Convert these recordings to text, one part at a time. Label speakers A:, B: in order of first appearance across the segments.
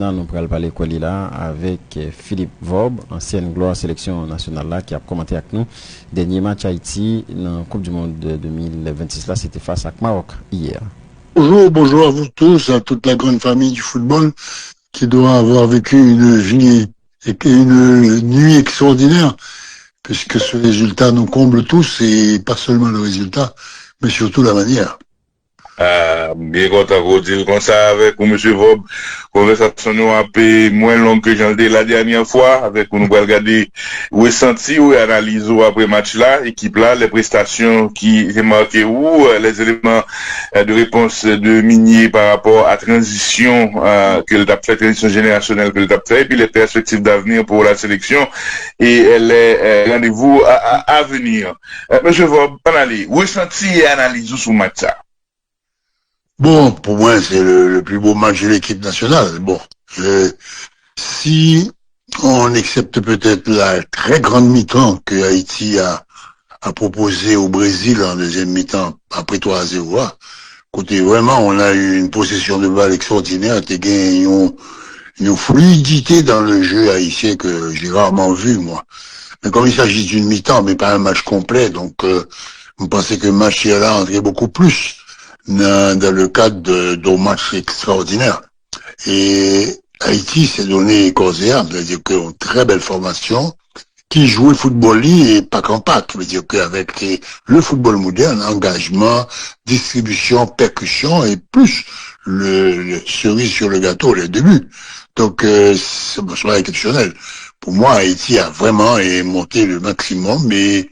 A: Nous pourrons parler là avec Philippe Vob, ancienne gloire sélection nationale là, qui a commenté avec nous. Dernier match Haïti dans la Coupe du Monde de 2026 là, c'était face à Maroc hier.
B: Bonjour à vous tous, à toute la grande famille du football qui doit avoir vécu une vie et une nuit extraordinaire, puisque ce résultat nous comble tous, et pas seulement le résultat, mais surtout la manière.
C: Bien content de dire comme ça avec vous, monsieur Vob. Conversation nous a peu moins longue que j'en ai la dernière fois, avec vous nous allons regarder où est senti, où est analysé après match là, équipe là, les prestations qui est marquées où, les éléments de réponse de Minier par rapport à transition, que le fait, transition générationnelle que le fait, et puis les perspectives d'avenir pour la sélection et les rendez-vous à venir. Monsieur Vob, analyse, où est senti et analyse sous match ça?
B: Bon, pour moi, c'est le plus beau match de l'équipe nationale. Bon, si on accepte peut-être la très grande mi-temps que Haïti a proposé au Brésil en deuxième mi-temps, après 3-0, côté vraiment, on a eu une possession de balle extraordinaire, t'es gagné une fluidité dans le jeu haïtien que j'ai rarement vu, moi. Mais comme il s'agit d'une mi-temps, mais pas un match complet, donc, vous pensez que le match là entrait beaucoup plus dans le cadre d'un match extraordinaire. Et Haïti s'est donné corps et âme, c'est-à-dire qu'une très belle formation, qui jouait football et pack en pack, c'est-à-dire qu'avec le football moderne, engagement, distribution, percussion, et plus le cerise sur le gâteau, les débuts. Donc, c'est exceptionnel. Pour moi, Haïti a vraiment monté le maximum, mais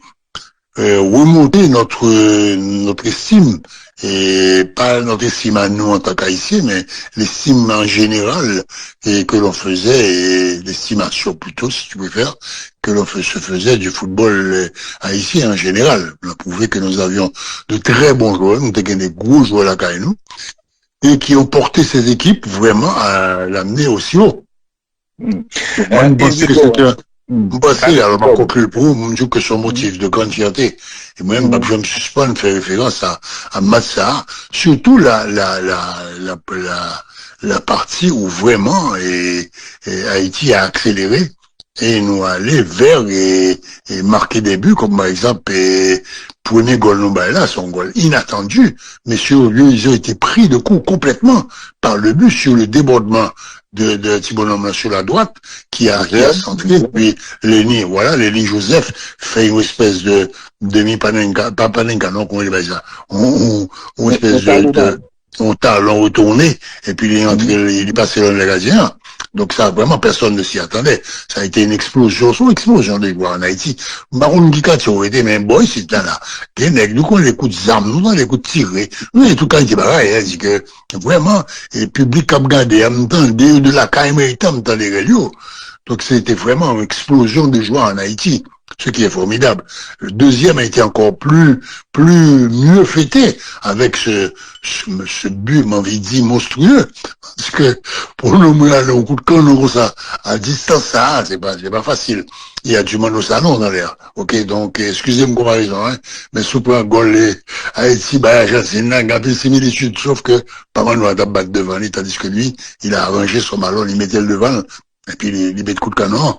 B: remonter notre estime, et pas notre estime à nous en tant qu'Haïtiens, mais l'estime en général et que l'on faisait, et l'estimation plutôt, si tu préfères, que l'on se faisait du football haïtien en général. On a prouvé que nous avions de très bons joueurs, nous avions des gros joueurs là nous, et qui ont porté ces équipes vraiment à l'amener aussi haut. Moi, je pense que c'était alors, ma conclure pour vous, je dis que son motif de grande fierté, et moi-même, je me suspends de faire référence à Massa, surtout la partie où vraiment, Haïti a accéléré, et nous allé vers et marquer des buts, comme par exemple, premier goal nous là, son goal inattendu, mais sur lui, ils ont été pris de coup complètement par le but sur le débordement de Thibonhomme sur la droite, qui a centré, puis Lenny Joseph fait une espèce de demi-panenka, pas panenka, non, comment il va ça, une espèce on talon retourné, et puis il est entré, il est passé dans le gardien. Donc ça, vraiment, personne ne s'y attendait. Ça a été une explosion de voir en Haïti. Baron Gika, tu aurais été, mais boy, c'est là. Nous, on les coups d'armes, nous, on les coups de tirer. Nous, et tout quand il est pareil, dit que, vraiment, et le public a regardé, en même temps, de la caille, en même temps, les relios. Donc c'était vraiment une explosion de joie en Haïti, ce qui est formidable. Le deuxième a été encore mieux fêté avec ce but, m'envie dit, monstrueux. Parce que pour nous, là, le coup de canne, ça, à distance, ça, c'est pas facile. Il y a du monde au salon dans l'air. Ok, donc, excusez-moi comparaison, mais sous un goal, Haïti, Argentine, il y a des similitudes, sauf que, pas mal, nous, on a battu devant lui, tandis que lui, il a arrangé son ballon, il mettait le devant, et puis il met de coups de canon.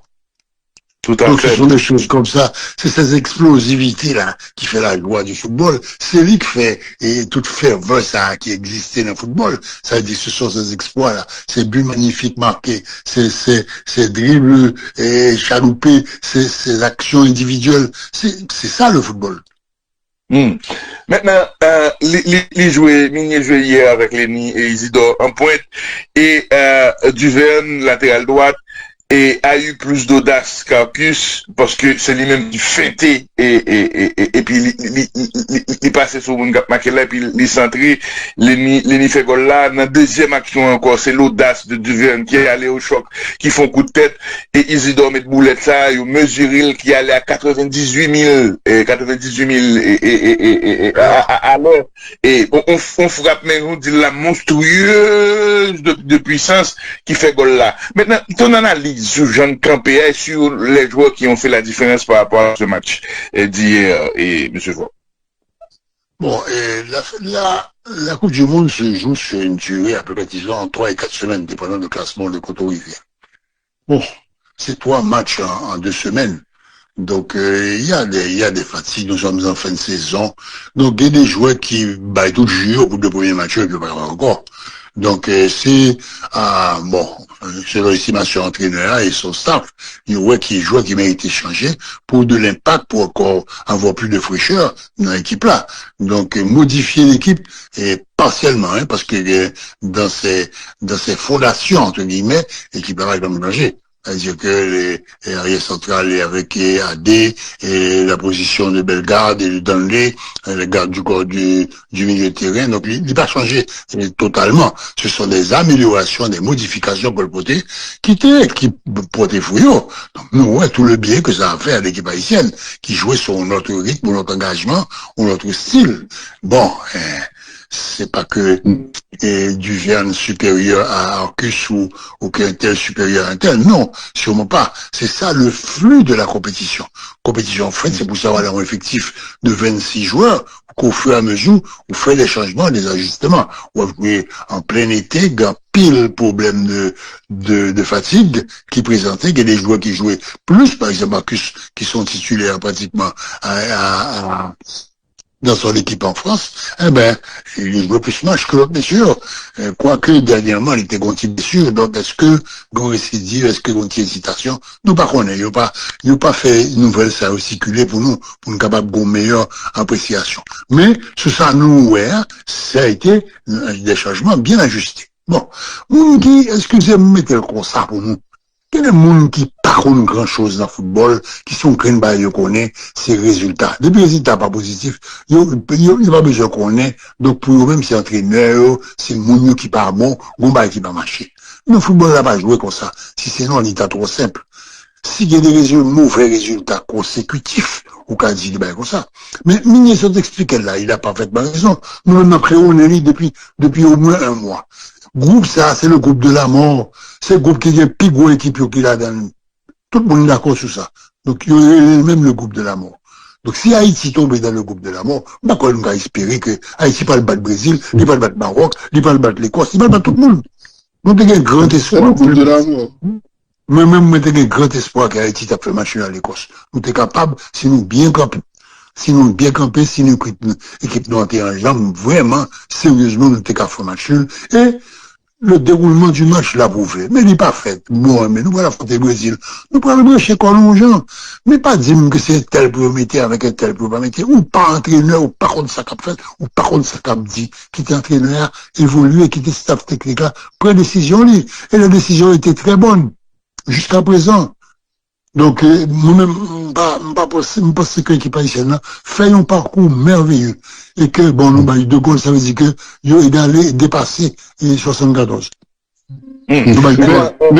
C: Tout à
B: Donc
C: fait.
B: ce sont des choses comme ça. C'est cette explosivité-là qui fait la joie du football. C'est lui qui fait, et toute ferveur ça qui existait dans le football. Ça veut dire ce sont ces exploits-là, ces buts magnifiques marqués, ces dribbles et chaloupés, ces actions individuelles. C'est ça le football.
C: Maintenant, les joueurs, Minier joué hier avec Lenny et Isidore en pointe, et Duverne, latéral droite, et a eu plus d'audace qu'Arcus, parce que c'est lui-même qui fêtait, et puis il passait sur une gap maquette là, et puis il centré, Lenny fait goal là, dans deuxième action encore, c'est l'audace de Duverne qui est allé au choc, qui font coup de tête, et Isidore met boulette ça, il mesuril qui allait à 98 000, à l'heure, et on frappe, mais on dit la monstrueuse de puissance qui fait goal là. Maintenant, ton analyse sur Jean Campé et sur les joueurs qui ont fait la différence par rapport à ce match d'hier et M. Fort.
B: Bon, et la Coupe du Monde se joue sur une durée à peu près, disons, 3 et 4 semaines, dépendant du classement de Cotonou-Rivière. Bon, c'est 3 matchs en 2 semaines. Donc, il y a des fatigues, nous sommes en fin de saison. Donc, il y a des joueurs qui baillent tout le jus au bout de premier match, et puis pas encore. Donc, bon, selon l'estimation entraîneur et son staff, il y a des joueurs qui méritent échanger pour de l'impact, pour encore avoir plus de fraîcheur dans l'équipe là. Donc, modifier l'équipe, et partiellement, hein, parce que dans ces fondations, entre guillemets, l'équipe là, va mélanger. C'est-à-dire que les arrières centrales avec AD et la position de Bellegarde et de Danley, les gardes du corps du milieu de terrain. Donc, il n'est pas changé totalement. Ce sont des améliorations, des modifications pour le porter, qui portaient fruit. Donc, nous, ouais, tout le bien que ça a fait à l'équipe haïtienne, qui jouait sur notre rythme, notre engagement, ou notre style. Bon, c'est pas que Duverne supérieur à Arcus ou qu'un tel supérieur à un tel. Non, sûrement pas. C'est ça le flux de la compétition. Compétition faite, c'est pour ça avoir un effectif de 26 joueurs, qu'au fur et à mesure, on fait des changements, des ajustements. On va jouer en plein été, grand pile problème de fatigue qui présentait, qu'il y a des joueurs qui jouaient plus, par exemple Arcus, qui sont titulaires pratiquement dans son équipe en France, il jouait plus match que l'autre, bien sûr. Quoique, dernièrement, il était gonti blessure. Donc, est-ce que, gon récidive, est-ce que gonti hésitation? Nous, par contre, ils n'ont pas fait une nouvelle, ça a circulé pour nous capables d'une meilleure appréciation. Mais, ce ça nous, ouais, ça a été des changements bien ajustés. Bon. Moun qui, excusez-moi, mettez le constat pour nous. Il y a des gens qui parlent grand chose dans le football, qui sont craints par eux connaît ces résultats. Depuis les résultats pas positifs, il n'y a pas besoin qu'on ait. Donc, pour eux-mêmes, c'est entraîneur, c'est moun qui part bon, qui va marcher. Le football n'a pas joué comme ça. Si c'est non, on est trop simple. S'il y a des mauvais résultats consécutifs, ou qu'a dit comme ça. Mais, Migné t'explique là, il a parfaitement raison. Nous-mêmes, après, on est depuis au moins un mois. Groupe, ça, c'est le groupe de la mort. C'est le groupe qui est le plus gros équipe qui l'a dans. Tout le monde est d'accord sur ça. Donc, il y a même le groupe de la mort. Donc, si Haïti tombe dans le groupe de la mort, on va espérer que Haïti va le battre Brésil, il va le battre Maroc, il va le battre l'Écosse, il va le battre tout le monde. Donc, il y a un grand espoir.
D: C'est le groupe de la mort.
B: Même, il y a un grand espoir qu'Haïti t'a fait match à l'Écosse. Nous sommes capables, si nous bien campés. Si nous bien campés, si nous équipe nous en jambe, vraiment, sérieusement, nous sommes capables de faire match. Et, le déroulement du match l'a prouvé. Mais il n'est pas fait. Bon, mais nous voilà affronter le Brésil. Nous prenons le brancher Colongeant. Mais pas dire que c'est tel prometteur avec un tel prometteur. Ou pas entraîneur, ou par contre ça qu'a fait, ou par contre ça qu'a dit, qui était entraîneur, évolué, qui était staff technique là, prend décision lui. Et la décision était très bonne. Jusqu'à présent. Donc, moi-même, pas possible que l'équipe haïtienne là, fait un parcours merveilleux. Et que, bon, nous, de Gaulle, ça veut dire que, il est allé dépasser les 74. Nous,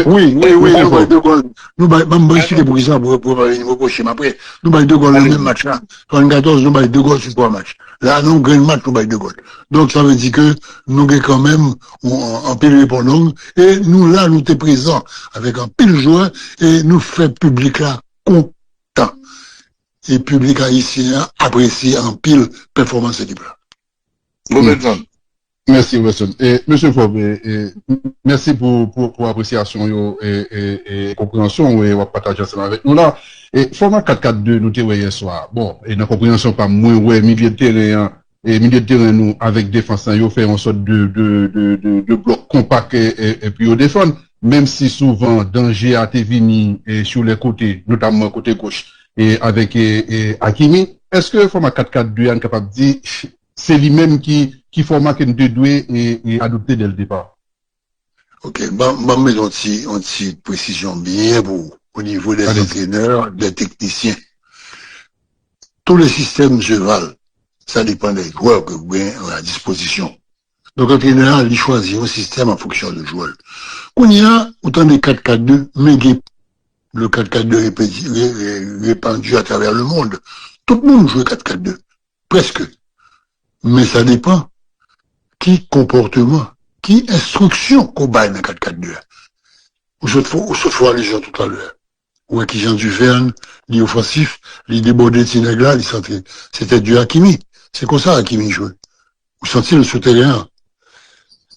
B: oui, de Gaulle. Nous, expliquer pour ça, pour reprocher, mais après, nous, de Gaulle, le même match là. 74, nous, de Gaulle sur 3 matchs. Là, nous, grand match, nous, de Gaulle. Donc, ça veut dire que, nous, quand même, en pile répondant, et nous, là, nous, t'es présents avec un pile joueur, et nous fait public là, content. Et public haïtien apprécie en pile performance équipe là.
D: Merci, Wilson. Et, Monsieur Fob, merci pour appréciation et compréhension et partage ensemble avec nous là. Et format 4-4-2 nous t'es hier soir. Bon, et dans compréhension pas moins ouais milieu de terrain nous avec défense yo fait en sorte de bloc compact et puis au défendre, même si souvent danger a été venu sur les côtés, notamment côté gauche et avec Hakimi. Est-ce que format 4-4-2 est capable de dire c'est lui-même qui format que nous devons et adopter dès le départ?
B: Ok, mais on t'y précision bien au niveau des entraîneurs, des techniciens. Tous les systèmes se valent. Ça dépend des joueurs que vous avez à disposition. Donc, l'entraîneur, il choisit un système en fonction du joueur. Quand il y a autant de 4-4-2, mais le 4-4-2 répandu à travers le monde, tout le monde joue 4-4-2. Presque. Mais ça dépend qui comportement, qui instruction qu'on baille dans 4-4-2. Ou se fois les gens tout à l'heure. Ou qui Jean Duverne, l'offensif, les débordés de Sénégal, c'était du Hakimi. C'est comme ça qu'il joue. Vous sentez le souterrain.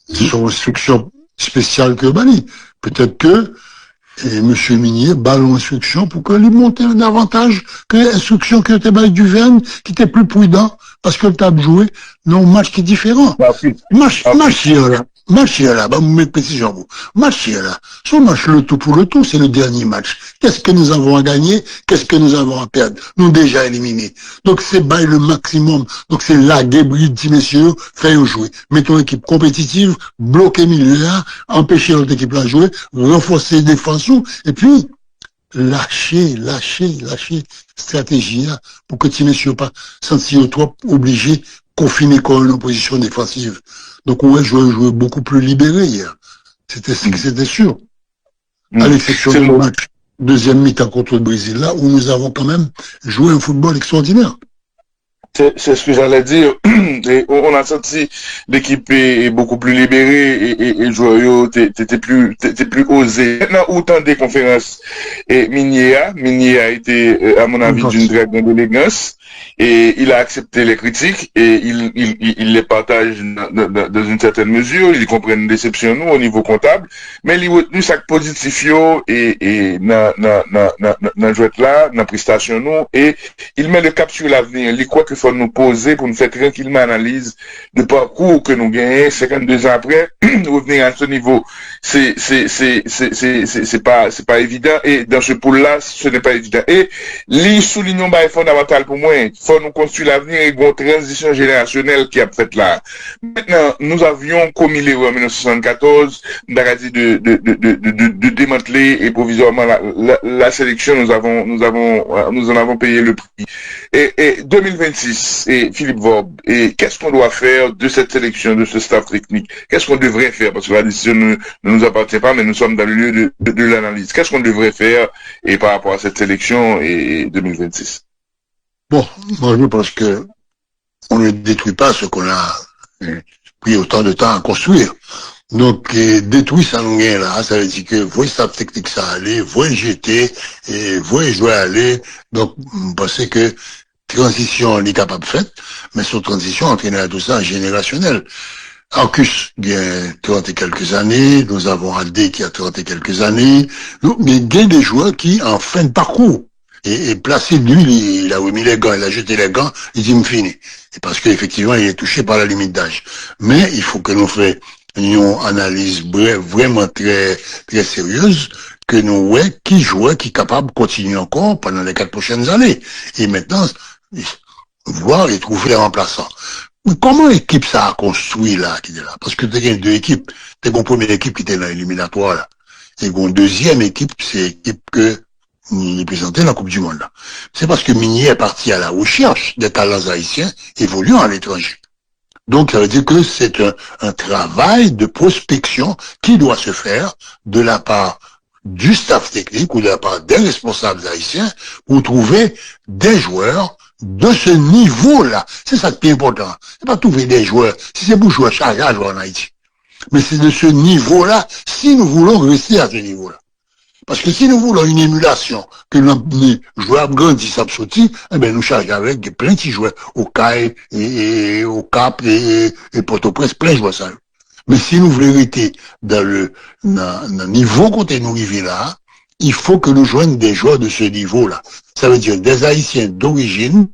B: C'est son instruction spéciale que Bali. Peut-être que M. Minier bat l'instruction pour que lui monte davantage que l'instruction que était Bali Duverne, qui était plus prudent, parce que le table joué, non, match qui est différent. Match là, bah, vous mettez précision, vous. Match là. Son match le tout pour le tout, c'est le dernier match. Qu'est-ce que nous avons à gagner? Qu'est-ce que nous avons à perdre? Nous déjà éliminés. Donc, c'est bail le maximum. Donc, c'est là, Gabriel, dit messieurs, faire jouer. Mettons une équipe compétitive, bloquer milieu là, empêcher l'autre équipe là de jouer, renforcer les défenses, et puis, lâcher stratégie là, pour que ces messieurs pas sentir trop obligés, confinés comme une opposition défensive. Donc, on va jouer beaucoup plus libéré hier. C'était sûr. À l'exception du match, deuxième mi-temps contre le Brésil, là, où nous avons quand même joué un football extraordinaire.
C: C'est ce que j'allais dire. Et on a senti l'équipe est beaucoup plus libérée et le joueur t'étais plus osé. Maintenant, autant des conférences et Minier a été, à mon avis, d'une très grande élégance. Et il a accepté les critiques et il les partage dans une certaine mesure. Il comprend une déception nous au niveau comptable, mais il a retenu ça positif et dans jouet là, dans prestation nous et il met le cap sur l'avenir. Il croit qu'il faut nous poser pour nous faire tranquillement analyse de parcours que nous gagnons 52 ans après revenir à ce niveau. C'est pas évident et dans ce pool là, ce n'est pas évident. Et les soulignons est fondamental pour moi. Faut nous construire l'avenir et une transition générationnelle qui a fait là. Maintenant, nous avions commis l'erreur en 1974, de démanteler et provisoirement la sélection, nous en avons payé le prix. Et 2026, et Philippe Vorbe, et qu'est-ce qu'on doit faire de cette sélection, de ce staff technique? Qu'est-ce qu'on devrait faire? Parce que la décision ne nous appartient pas, mais nous sommes dans le lieu de l'analyse. Qu'est-ce qu'on devrait faire et par rapport à cette sélection et 2026?
B: Bon, moi je pense que on ne détruit pas ce qu'on a pris autant de temps à construire. Donc, détruire ça nous gagne là, ça veut dire que voyez staff technique ça aller, voyez GT, et voyez jouer aller. Donc, je pense que transition on est capable de faire, mais sur transition, entraîner à tout ça générationnel. Arcus, il y a 30 et quelques années, nous avons Aldé qui a 30 et quelques années, donc, mais il y a des joueurs qui, en fin de parcours, et placé lui, il a remis les gants, il a jeté les gants, il dit me fini. Et parce qu'effectivement, il est touché par la limite d'âge. Mais il faut que nous fassions une analyse vraiment très, très sérieuse, que nous voyons qui joueur qui est capable de continuer encore pendant les 4 prochaines années. Et maintenant, voir et trouver un remplaçant. Comment l'équipe ça a construit là, qui est là? Parce que tu as deux équipes. Tu as une première équipe qui était dans l'éliminatoire là. Et une deuxième équipe, c'est l'équipe que nous représentons dans la Coupe du Monde là. C'est parce que Minier est parti à la recherche des talents haïtiens évoluant à l'étranger. Donc ça veut dire que c'est un travail de prospection qui doit se faire de la part du staff technique ou de la part des responsables haïtiens pour trouver des joueurs de ce niveau-là. C'est ça qui est important. C'est pas trouver des joueurs. Si c'est pour jouer à jouer en Haïti. Mais c'est de ce niveau-là, si nous voulons rester à ce niveau-là. Parce que si nous voulons une émulation, que les joueurs grandissent à sortir, eh bien, nous chargeons avec plein de joueurs au CAI et au CAP et Port-au-Prince, plein de joueurs ça. Mais si nous voulons rester dans le niveau côté nous arrivons là, il faut que nous joignions des joueurs de ce niveau-là. Ça veut dire des Haïtiens d'origine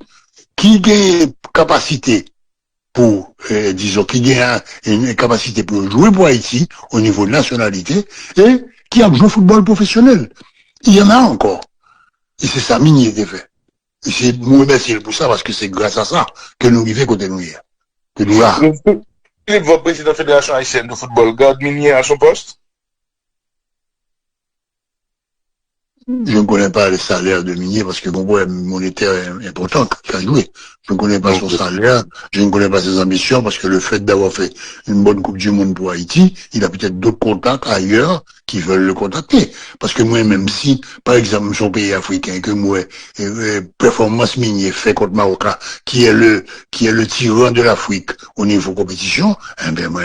B: qui ont capacité pour, disons, qui ont une capacité pour jouer pour Haïti au niveau de nationalité et qui a joué au football professionnel. Il y en a encore. Et c'est ça, Minier qui fait. Et c'est moi remercier pour ça parce que c'est grâce à ça que nous vivons côté nous hier. Que nous là.
C: Philippe, votre président de la Fédération haïtienne de football, garde Minier à son poste?
B: Je ne connais pas le salaire de Minier parce que bon problème monétaire important qu'il a joué. Je ne connais pas son salaire, je ne connais pas ses ambitions parce que le fait d'avoir fait une bonne Coupe du Monde pour Haïti, il a peut-être d'autres contacts ailleurs qui veulent le contacter. Parce que moi, même si, par exemple, son pays africain, que moi, performance Minier fait contre Maroc, qui est le tyran de l'Afrique au niveau compétition, eh ben, moi,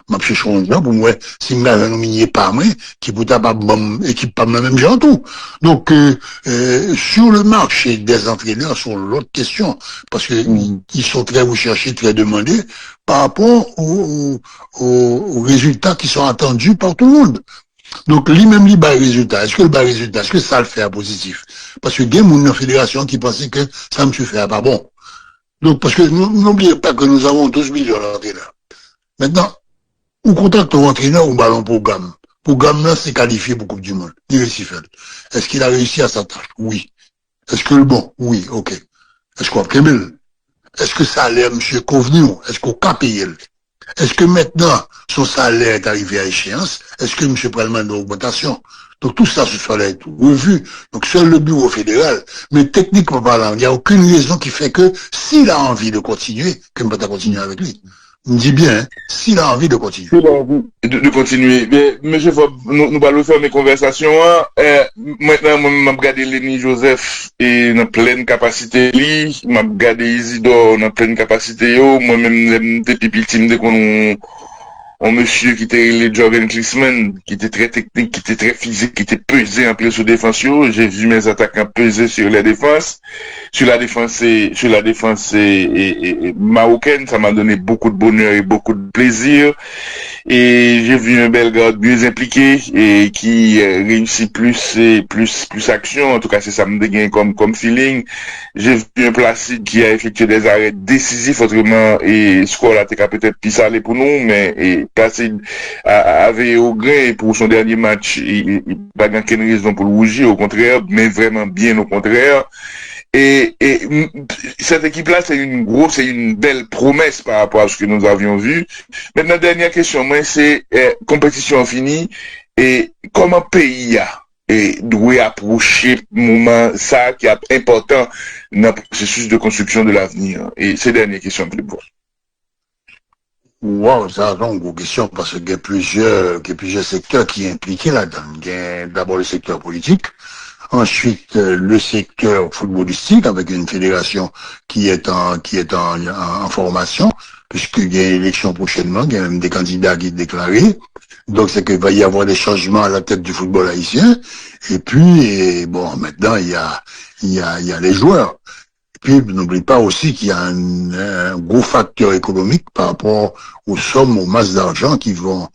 B: m'a cherché un job pour moi, si m'avait un Minier par moi, qui peut pas équipe pas même genre tout. Donc, sur le marché des entraîneurs, sur l'autre question, parce que ils sont très recherchés, très demandés par rapport aux résultats qui sont attendus par tout le monde. Donc, lui-même, il bat résultat. Est-ce que le bas résultat, est-ce que ça le fait à positif? Parce que il y a une fédération qui pensait que ça me suffit pas bon. Donc, parce que n'oubliez pas que nous avons 12 millions d'entraîneurs. Maintenant, on contacte un entraîneur ou ballon programme. Programme là, c'est qualifié pour Coupe du Monde. Est-ce qu'il a réussi à sa tâche? Oui. Est-ce que le bon? Oui, ok. Est-ce qu'on a pris Est-ce que ça a l'air, monsieur, convenu? Est-ce qu'on a payé? Est-ce que maintenant, son salaire est arrivé à échéance? Est-ce que monsieur Prelman a une augmentation? Donc tout ça, ce soit là et tout revu. Donc seul le bureau fédéral. Mais techniquement parlant, il n'y a aucune raison qui fait que s'il a envie de continuer, que ne peut pas continuer avec lui. On me dit bien, hein, s'il a envie de continuer.
C: S'il a envie de continuer. Mais, monsieur Fob, nous allons faire mes conversations. Maintenant, je regarde Lenny Joseph et dans pleine capacité. Je regarde Isidore dans pleine capacité. Moi-même, depuis le team de qu'on un monsieur qui était le Jorgen Klinsmann, qui était très technique, qui était très physique, qui était pesé en plein sous défense. J'ai vu mes attaquants peser sur la défense. Sur la défense marocaine, ça m'a donné beaucoup de bonheur et beaucoup de plaisir. Et j'ai vu un Bellegarde mieux impliqué et qui réussit plus action. En tout cas, c'est ça me dégaine comme feeling. J'ai vu un Placide qui a effectué des arrêts décisifs, autrement, et score là, t'es peut-être plus salé pour nous, mais Placide avait au grain pour son dernier match. Il n'a pas aucune raison pour le rougir, au contraire, mais vraiment bien au contraire. Et cette équipe-là, c'est une belle promesse par rapport à ce que nous avions vu. Maintenant, dernière question, moi, c'est compétition finie et comment pays doit approcher moment ça qui est important dans le processus de construction de l'avenir. Et c'est dernière question plus pour.
B: Wow, ça c'est une grosse question parce qu'il y a plusieurs secteurs qui sont impliqués là-dedans. Il y a d'abord le secteur politique. Ensuite, le secteur footballistique avec une fédération qui est en formation, puisqu'il y a une élection prochainement, il y a même des candidats qui sont déclarés. Donc, c'est qu'il va y avoir des changements à la tête du football haïtien. Et puis, bon, maintenant, il y a les joueurs. Et puis, n'oublie pas aussi qu'il y a un gros facteur économique par rapport aux sommes, aux masses d'argent qui vont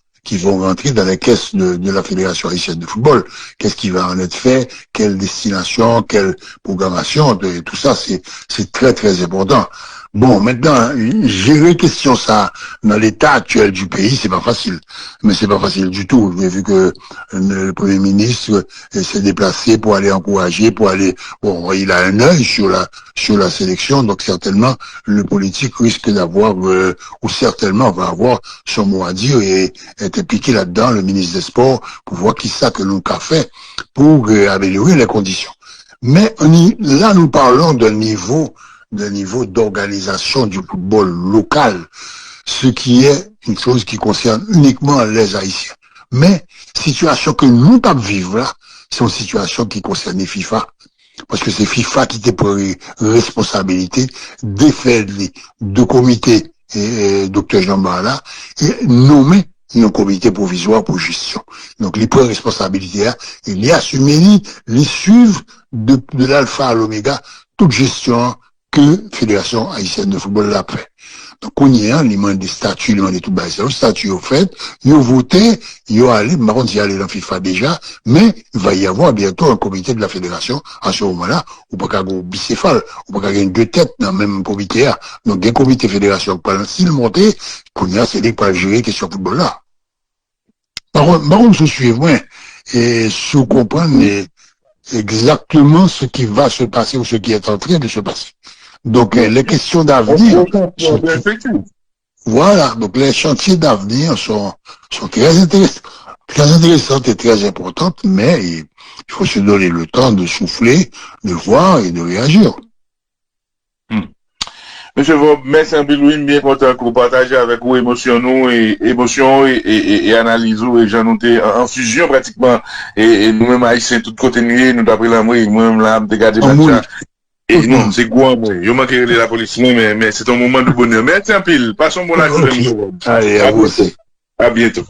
B: rentrer dans les caisses de la Fédération haïtienne de football. Qu'est-ce qui va en être fait? Quelle destination? Quelle programmation? Tout ça, c'est très, très important. Bon, maintenant, gérer question ça dans l'état actuel du pays, c'est pas facile. Mais c'est pas facile du tout. J'ai vu que le Premier ministre s'est déplacé pour aller encourager, bon, il a un œil sur la sélection, donc certainement, le politique risque d'avoir, ou certainement va avoir son mot à dire et être impliqué là-dedans, le ministre des Sports, pour voir qui ça que l'on a fait pour améliorer les conditions. Mais là, nous parlons d'un niveau d'organisation du football local, ce qui est une chose qui concerne uniquement les Haïtiens. Mais, situation que nous pas vivre là, c'est une situation qui concerne les FIFA. Parce que c'est FIFA qui était pour responsabilité de faire de comité et Dr. Jean Barla et nommer un comité provisoire pour gestion. Donc, les prend responsabilité là, et les assumer, les suivre de l'alpha à l'oméga, toute gestion que Fédération haïtienne de football l'a fait. Donc, on y est, il demande des statuts, il demande tout bas. C'est un statut au fait, ils ont voté, ils ont allé, par contre, ils allé dans FIFA déjà, mais il va y avoir bientôt un comité de la Fédération, à ce moment-là, ou pas qu'à bicéphale, ou pas qu'à une deux têtes dans le même comité là. Donc, des comités fédération, s'il montait, qu'on y a, c'est des pas gérer question football là. Par contre, je suis moi, et sous comprendre exactement ce qui va se passer ou ce qui est en train de se passer. Donc, les questions d'avenir. Voilà. Donc, les chantiers d'avenir sont très intéressantes et très importantes, mais il faut se donner le temps de souffler, de voir et de réagir.
C: Monsieur Vob, merci un peu, Louis, bien content qu'on partage avec vous émotions et analyse et j'en noté en fusion pratiquement et nous-mêmes haïtiens tout côté nous d'après l'amour, moi-même là, dégagé match. Et non, c'est quoi, moi. Je manquerai la police, mais c'est un moment de bonheur. Merci un pile. Passons bon la journée.
B: Allez, à vous aussi.
C: À bientôt.